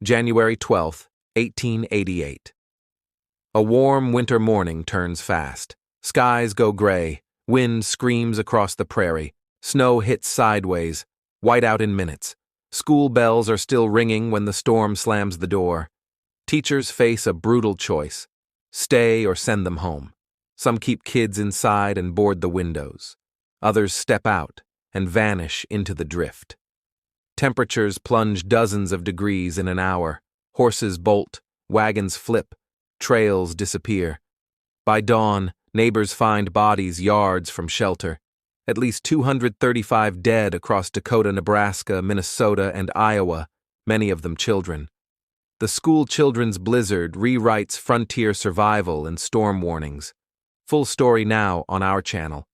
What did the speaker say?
January 12, 1888. A warm winter morning turns fast. Skies go gray, wind screams across the prairie, snow hits sideways, whiteout in minutes. School bells are still ringing when the storm slams the door. Teachers face a brutal choice: stay or send them home. Some keep kids inside and board the windows. Others step out and vanish into the drift. Temperatures plunge dozens of degrees in an hour. Horses bolt, wagons flip, trails disappear. By dawn, neighbors find bodies yards from shelter. At least 235 dead across Dakota, Nebraska, Minnesota, and Iowa, many of them children. The school children's blizzard rewrites frontier survival and storm warnings. Full story now on our channel.